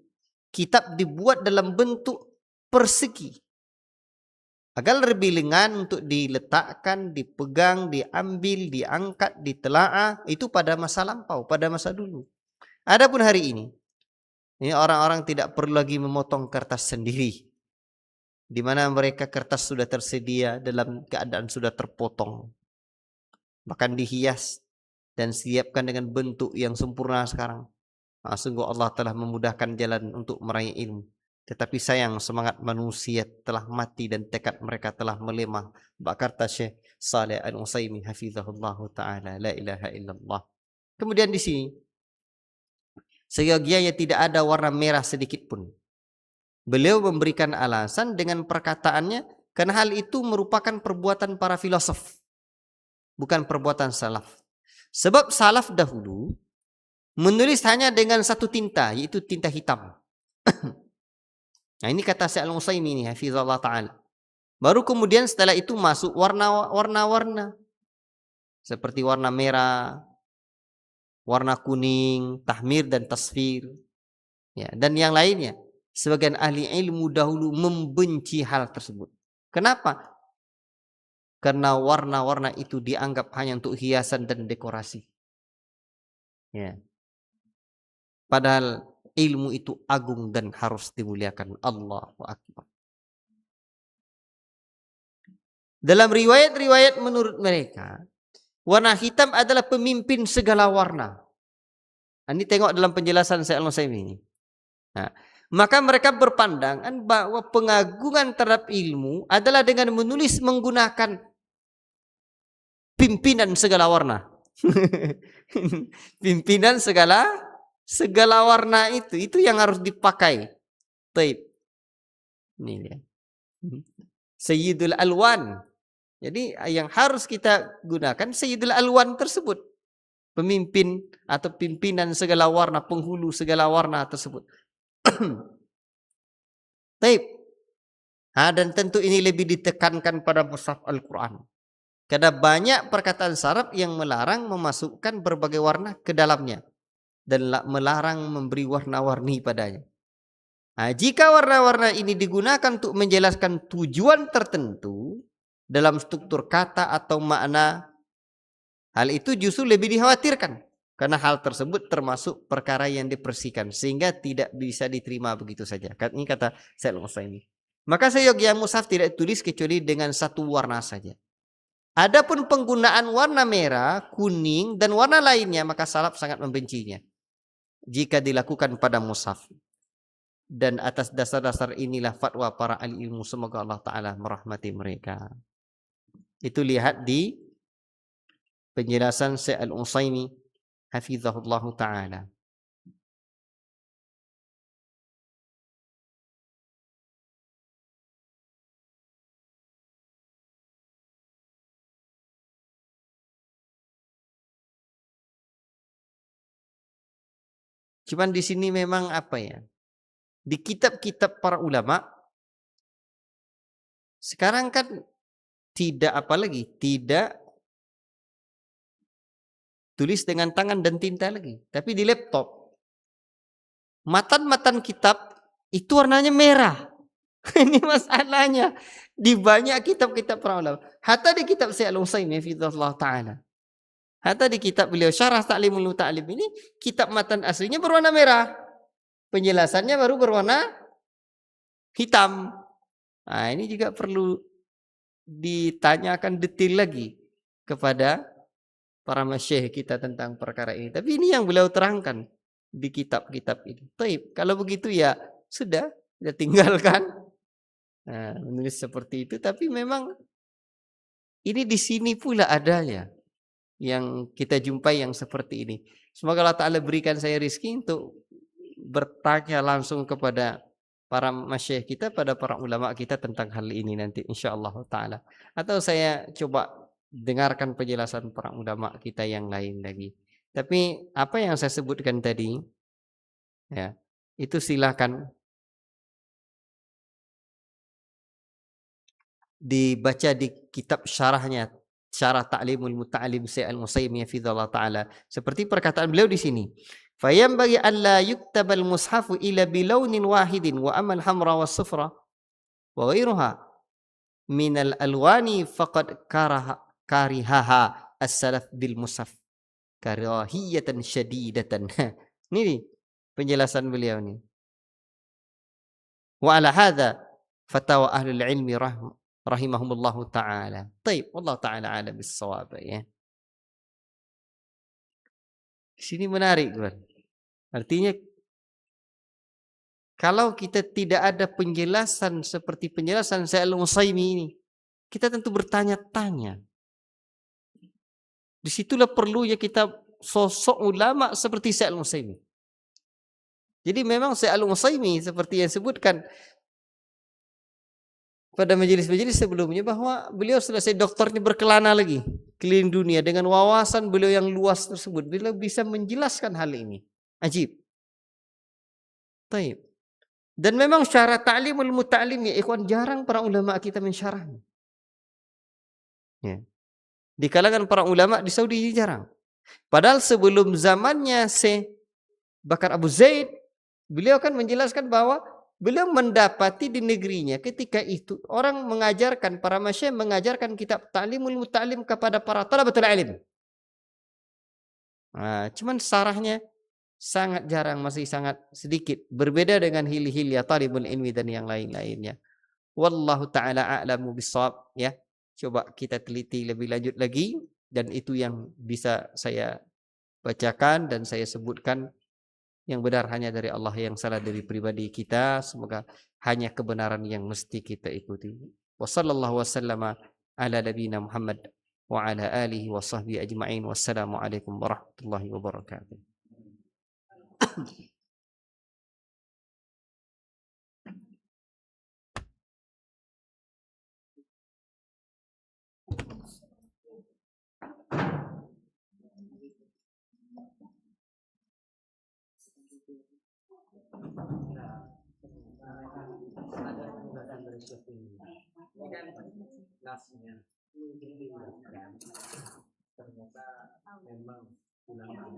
kitab dibuat dalam bentuk persegi. Agar lebih ringan untuk diletakkan, dipegang, diambil, diangkat, ditelaah. Itu pada masa lampau, pada masa dulu. Adapun hari ini orang-orang tidak perlu lagi memotong kertas sendiri. Di mana mereka kertas sudah tersedia dalam keadaan sudah terpotong. Bahkan dihias dan siapkan dengan bentuk yang sempurna sekarang. Sungguh Allah telah memudahkan jalan untuk meraih ilmu. Tetapi sayang semangat manusia telah mati dan tekad mereka telah melemah. Berkata Syekh Saleh Al-Utsaimin hafizahullah taala, la ilaha illallah. Kemudian di sini seyogianya tidak ada warna merah sedikit pun. Beliau memberikan alasan dengan perkataannya karena hal itu merupakan perbuatan para filosof, bukan perbuatan salaf. Sebab salaf dahulu menulis hanya dengan satu tinta, yaitu tinta hitam. Nah, ini kata Syekh Al-Utsaimin hafizallahu taala. Baru kemudian setelah itu masuk warna-warna seperti warna merah, warna kuning, tahmir dan tasfir. Ya, dan yang lainnya. Sebagian ahli ilmu dahulu membenci hal tersebut. Kenapa? Karena warna-warna itu dianggap hanya untuk hiasan dan dekorasi. Ya. Padahal ilmu itu agung dan harus dimuliakan. Allahu Akbar. Dalam riwayat-riwayat menurut mereka, warna hitam adalah pemimpin segala warna. Ini tengok dalam penjelasan Syekh Al-Utsaimin ini. Nah, maka mereka berpandangan bahwa pengagungan terhadap ilmu adalah dengan menulis menggunakan pimpinan segala warna. Pimpinan segala warna itu yang harus dipakai. Taib. Ini dia. Sayyidul Alwan. Jadi yang harus kita gunakan Sayyidul Alwan tersebut. Pemimpin atau pimpinan segala warna, penghulu segala warna tersebut. Taib. Dan tentu ini lebih ditekankan pada mushaf Al-Quran. Karena banyak perkataan Arab yang melarang memasukkan berbagai warna ke dalamnya. Dan melarang memberi warna-warni padanya. Jika warna-warna ini digunakan untuk menjelaskan tujuan tertentu dalam struktur kata atau makna, hal itu justru lebih dikhawatirkan. Karena hal tersebut termasuk perkara yang dipersihkan. Sehingga tidak bisa diterima begitu saja. Ini kata Syekh Al-Utsaimin. Maka seyogianya mushaf tidak ditulis kecuali dengan satu warna saja. Adapun penggunaan warna merah, kuning, dan warna lainnya, maka salaf sangat membencinya jika dilakukan pada mushaf. Dan atas dasar-dasar inilah fatwa para ahli ilmu, semoga Allah Ta'ala merahmati mereka. Itu lihat di penjelasan Syekh Al-Utsaimin hafizahullah Ta'ala. Cuman di sini memang apa ya? Di kitab-kitab para ulama sekarang kan tidak tulis dengan tangan dan tinta lagi, tapi di laptop. Matan-matan kitab itu warnanya merah. Ini masalahnya di banyak kitab-kitab para ulama. Hatta di kitab Syekh Al-Utsaimin hafizahullah taala. Hatta di kitab beliau Syarah Ta'limul Muta'allim ini kitab matan aslinya berwarna merah. Penjelasannya baru berwarna hitam. Nah, ini juga perlu ditanyakan detail lagi kepada para masyayikh kita tentang perkara ini. Tapi ini yang beliau terangkan di kitab-kitab ini. Taib. Kalau begitu ya sudah tinggalkan. Nah, menulis seperti itu. Tapi memang ini di sini pula adanya yang kita jumpai yang seperti ini. Semoga Allah Ta'ala berikan saya rezeki untuk bertanya langsung kepada para masyayikh kita, pada para ulama kita tentang hal ini nanti insyaallah Ta'ala. Atau saya coba dengarkan penjelasan para ulama kita yang lain lagi. Tapi apa yang saya sebutkan tadi, ya, itu silakan dibaca di kitab syarahnya, Syarah Ta'limul Muta'allim Syekh Al-Utsaimin hafizallahu taala. Seperti perkataan beliau di sini, "Fayambaghi alla yuktabal mushafu ila bilaunin wahidin wa amal hamra was sufra wa ghairuha minal alwani faqad karihaha as-salaf bil mushaf karahiyatan syadidatan." Ini nih penjelasan beliau nih. Wa ala hadza fatawa ahlul ilmi rahimahumullahu taala. Baik, wallahu taala alam bis-shawab ya. Di sini menarik, Bro. Artinya kalau kita tidak ada penjelasan seperti penjelasan Syekh Al-Utsaimin ini, kita tentu bertanya-tanya. Disitulah perlunya kita sosok ulama seperti Syekh Al-Utsaimin. Jadi memang Syekh Al-Utsaimin seperti yang disebutkan pada majelis-majelis sebelumnya bahwa beliau selesai doktornya berkelana lagi keliling dunia dengan wawasan beliau yang luas tersebut. Beliau bisa menjelaskan hal ini. Ajib. Taib. Dan memang syarah ta'limul muta'allim ya ikhwan, jarang para ulama kita mensyarahnya. Ya. Di kalangan para ulama di Saudi ini jarang. Padahal sebelum zamannya Syekh Bakar Abu Zaid, beliau kan menjelaskan bahwa beliau mendapati di negerinya ketika itu orang mengajarkan, para masyayikh mengajarkan kitab Ta'limul Muta'allim kepada para talabatul ilm. Nah, cuman sarahnya sangat jarang, masih sangat sedikit. Berbeda dengan hilya talibul ilmi dan yang lain-lainnya. Wallahu ta'ala a'lamu bissawab ya. Coba kita teliti lebih lanjut lagi, dan itu yang bisa saya bacakan dan saya sebutkan. Yang benar hanya dari Allah, yang salah dari pribadi kita. Semoga hanya kebenaran yang mesti kita ikuti. Wa sallallahu wasallama ala nabiyina Muhammad wa ala alihi wa sahbihi ajma'in. Wassalamualaikum warahmatullahi wabarakatuh. Ternyata memang ulama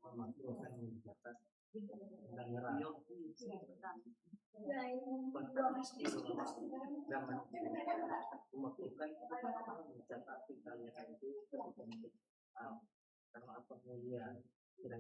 memakruhkan menjabat dan nyerah. Memakruhkan mencatat tinggalnya itu karena apa mulia tidak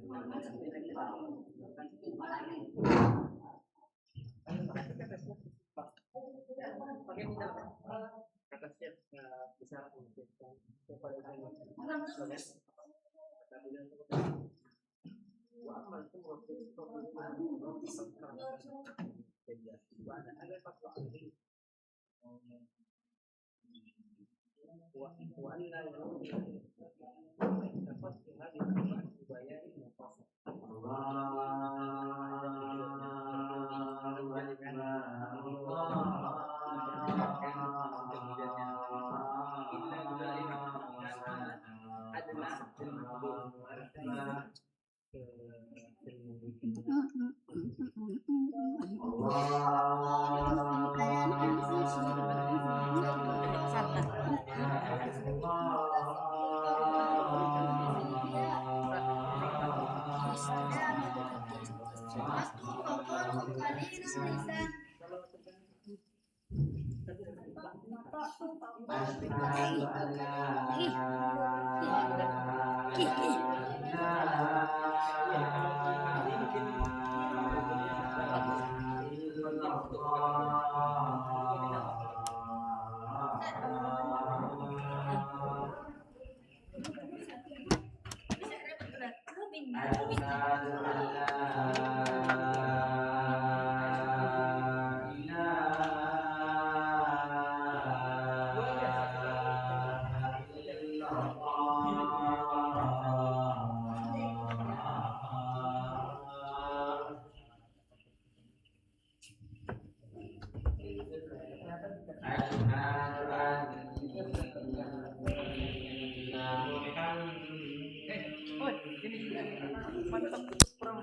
Mantap, kurang